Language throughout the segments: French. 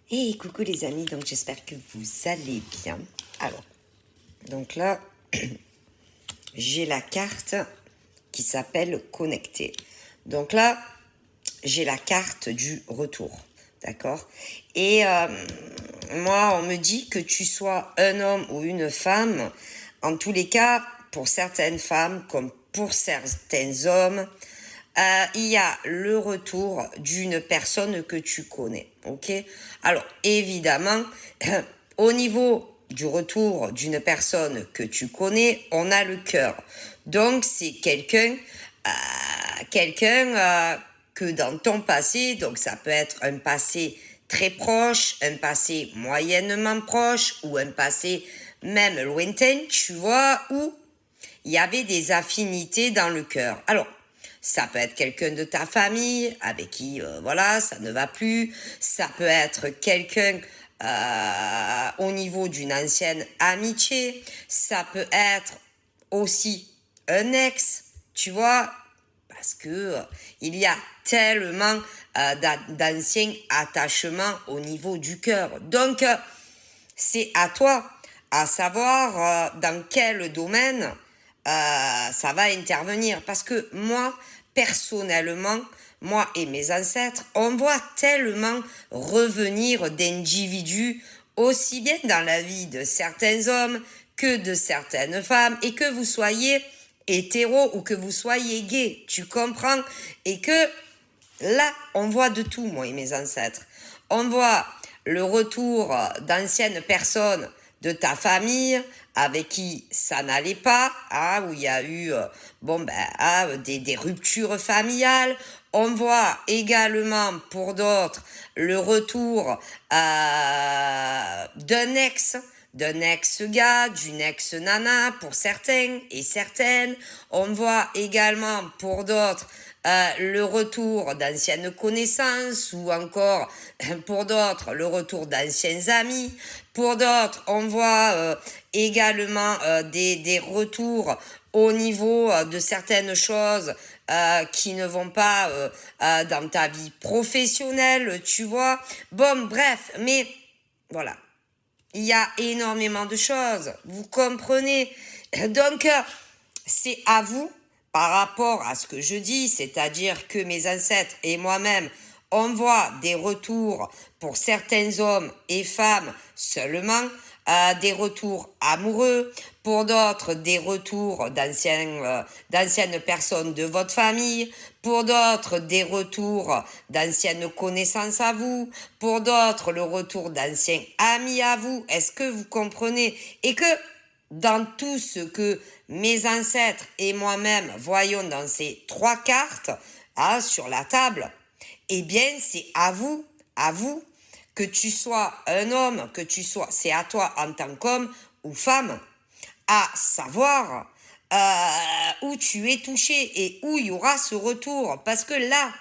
Et coucou les amis, donc j'espère que vous allez bien. Alors, donc là, j'ai la carte qui s'appelle Connecter. Donc là, j'ai la carte du retour, d'accord? Et moi, on me dit que tu sois un homme ou une femme, en tous les cas, pour certaines femmes comme pour certains hommes, il y a le retour d'une personne que tu connais, ok? Alors, évidemment, au niveau du retour d'une personne que tu connais, on a le cœur. Donc, c'est quelqu'un que dans ton passé, donc ça peut être un passé très proche, un passé moyennement proche ou un passé même lointain, tu vois, où il y avait des affinités dans le cœur. Alors, ça peut être quelqu'un de ta famille avec qui, voilà, ça ne va plus. Ça peut être quelqu'un au niveau d'une ancienne amitié. Ça peut être aussi un ex, tu vois, parce que il y a tellement d'anciens attachements au niveau du cœur. Donc, c'est à toi à savoir dans quel domaine ça va intervenir. Parce que moi, personnellement, moi et mes ancêtres, on voit tellement revenir d'individus, aussi bien dans la vie de certains hommes que de certaines femmes, et que vous soyez hétéro ou que vous soyez gay, tu comprends? Et que là, on voit de tout, moi et mes ancêtres. On voit le retour d'anciennes personnes de ta famille avec qui ça n'allait pas, hein, où il y a eu des ruptures familiales. On voit également pour d'autres le retour d'un ex-gars, d'une ex-nana pour certains et certaines. On voit également pour d'autres le retour d'anciennes connaissances ou encore pour d'autres le retour d'anciens amis. Pour d'autres, on voit également des retours au niveau de certaines choses qui ne vont pas dans ta vie professionnelle, tu vois. Bon, bref, mais voilà. Il y a énormément de choses, vous comprenez. Donc, c'est à vous, par rapport à ce que je dis, c'est-à-dire que mes ancêtres et moi-même, on voit des retours pour certains hommes et femmes seulement, des retours amoureux, pour d'autres des retours d'anciennes personnes de votre famille, pour d'autres des retours d'anciennes connaissances à vous, pour d'autres le retour d'anciens amis à vous. Est-ce que vous comprenez? Et que dans tout ce que mes ancêtres et moi-même voyons dans ces trois cartes sur la table, eh bien c'est à vous, que tu sois un homme, que tu sois, c'est à toi en tant qu'homme ou femme, à savoir où tu es touché et où il y aura ce retour. Parce que là,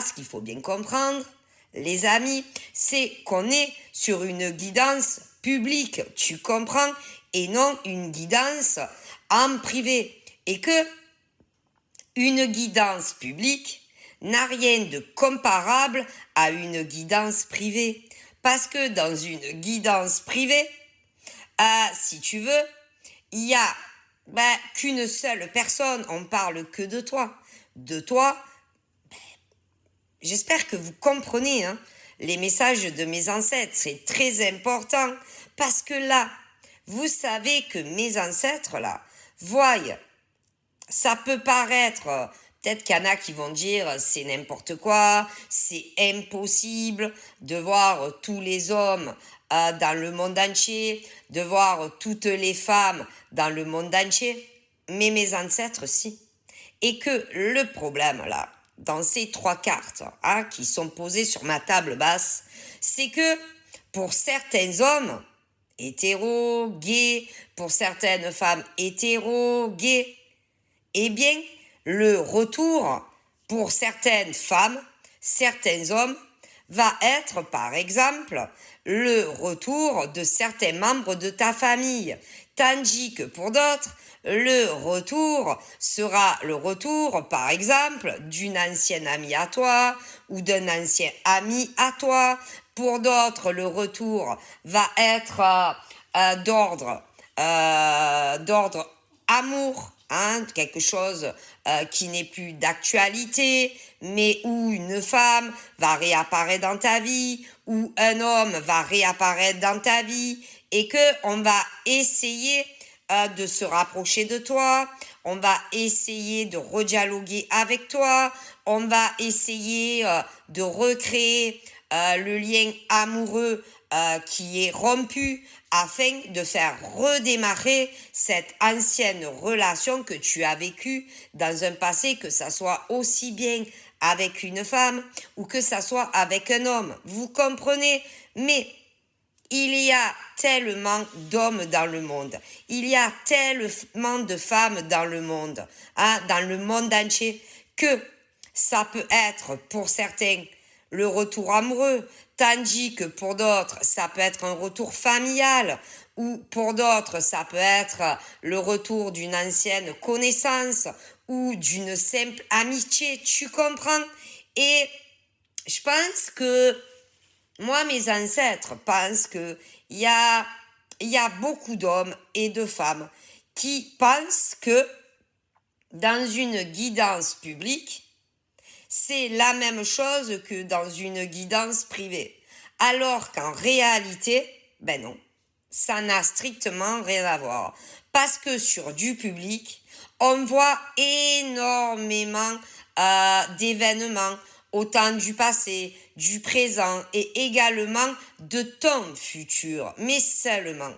ce qu'il faut bien comprendre, les amis, c'est qu'on est sur une guidance publique, tu comprends, et non une guidance en privé. Et que une guidance publique n'a rien de comparable à une guidance privée. Parce que dans une guidance privée, si tu veux, il y a qu'une seule personne, on parle que de toi. De toi, j'espère que vous comprenez les messages de mes ancêtres, c'est très important. Parce que là, vous savez que mes ancêtres, là, voient, ça peut paraître, peut-être qu'il y en a qui vont dire c'est n'importe quoi, c'est impossible de voir tous les hommes dans le monde entier, de voir toutes les femmes dans le monde entier, mais mes ancêtres si. Et que le problème là, dans ces trois cartes qui sont posées sur ma table basse, c'est que pour certains hommes hétéros, gays, pour certaines femmes hétéros, gays, eh bien, le retour pour certaines femmes, certains hommes, va être par exemple le retour de certains membres de ta famille, tandis que pour d'autres, le retour sera le retour par exemple d'une ancienne amie à toi ou d'un ancien ami à toi, Pour d'autres, le retour va être d'ordre amour, hein, quelque chose qui n'est plus d'actualité, mais où une femme va réapparaître dans ta vie, où un homme va réapparaître dans ta vie, et que on va essayer de se rapprocher de toi, on va essayer de redialoguer avec toi, on va essayer de recréer le lien amoureux qui est rompu afin de faire redémarrer cette ancienne relation que tu as vécue dans un passé, que ça soit aussi bien avec une femme ou que ça soit avec un homme. Vous comprenez? Mais il y a tellement d'hommes dans le monde. Il y a tellement de femmes dans le monde, hein, dans le monde entier, que ça peut être pour certains le retour amoureux, tandis que pour d'autres, ça peut être un retour familial, ou pour d'autres, ça peut être le retour d'une ancienne connaissance ou d'une simple amitié, tu comprends? Et je pense que moi, mes ancêtres pensent que il y a beaucoup d'hommes et de femmes qui pensent que dans une guidance publique, c'est la même chose que dans une guidance privée. Alors qu'en réalité, ben non, ça n'a strictement rien à voir. Parce que sur du public, on voit énormément d'événements, autant du passé, du présent et également de ton futur. Mais seulement.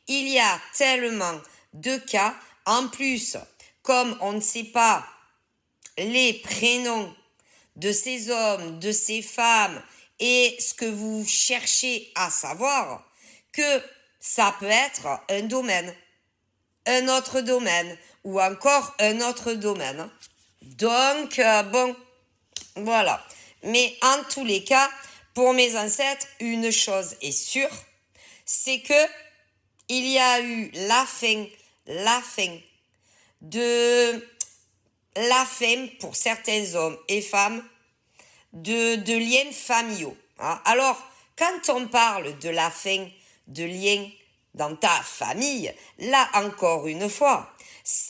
Il y a tellement de cas. En plus, comme on ne sait pas les prénoms de ces hommes, de ces femmes et ce que vous cherchez à savoir, que ça peut être un domaine, un autre domaine ou encore un autre domaine. Donc, bon, voilà. Mais en tous les cas, pour mes ancêtres, une chose est sûre, c'est que il y a eu la fin pour certains hommes et femmes de liens familiaux. Hein. Alors, quand on parle de la fin de liens dans ta famille, là encore une fois,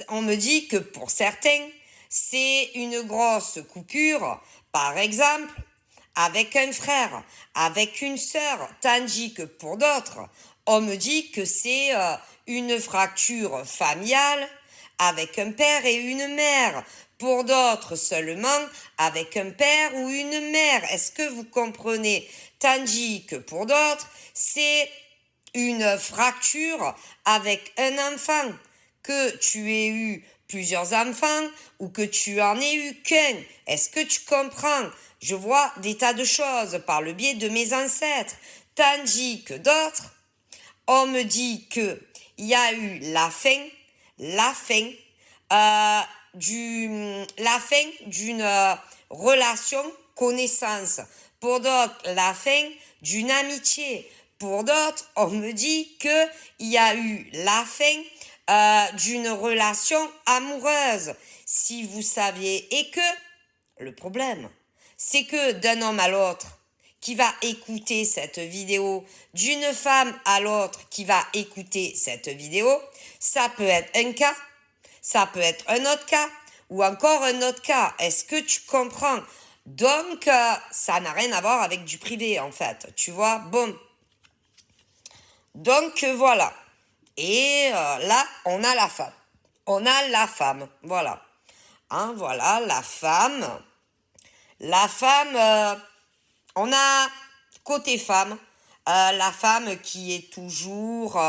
on me dit que pour certains, c'est une grosse coupure, par exemple, avec un frère, avec une sœur, tandis que pour d'autres, on me dit que c'est une fracture familiale avec un père et une mère. Pour d'autres seulement avec un père ou une mère. Est-ce que vous comprenez? Tandis que pour d'autres, c'est une fracture avec un enfant. Que tu aies eu plusieurs enfants ou que tu en aies eu qu'un. Est-ce que tu comprends? Je vois des tas de choses par le biais de mes ancêtres. Tandis que d'autres, on me dit que il y a eu la fin d'une relation connaissance. Pour d'autres, la fin d'une amitié. Pour d'autres, on me dit que il y a eu la fin d'une relation amoureuse. Si vous saviez, et que le problème, c'est que d'un homme à l'autre qui va écouter cette vidéo, d'une femme à l'autre qui va écouter cette vidéo, ça peut être un cas, ça peut être un autre cas, ou encore un autre cas. Est-ce que tu comprends? Donc, ça n'a rien à voir avec du privé, en fait. Tu vois? Bon. Donc, voilà. Et là, on a la femme. On a la femme. Voilà. Hein, voilà, la femme. La femme, on a côté femme, la femme qui est toujours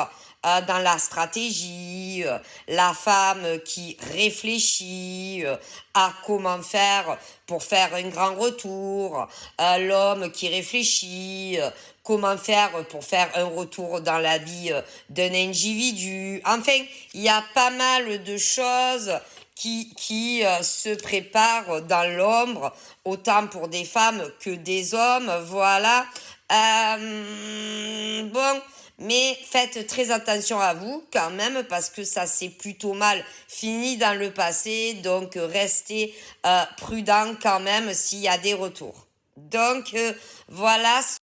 dans la stratégie, la femme qui réfléchit à comment faire pour faire un grand retour, l'homme qui réfléchit comment faire pour faire un retour dans la vie d'un individu. Enfin, il y a pas mal de choses qui se préparent dans l'ombre, autant pour des femmes que des hommes, voilà. Bon, mais faites très attention à vous quand même, parce que ça s'est plutôt mal fini dans le passé, donc restez prudent quand même s'il y a des retours. Donc, voilà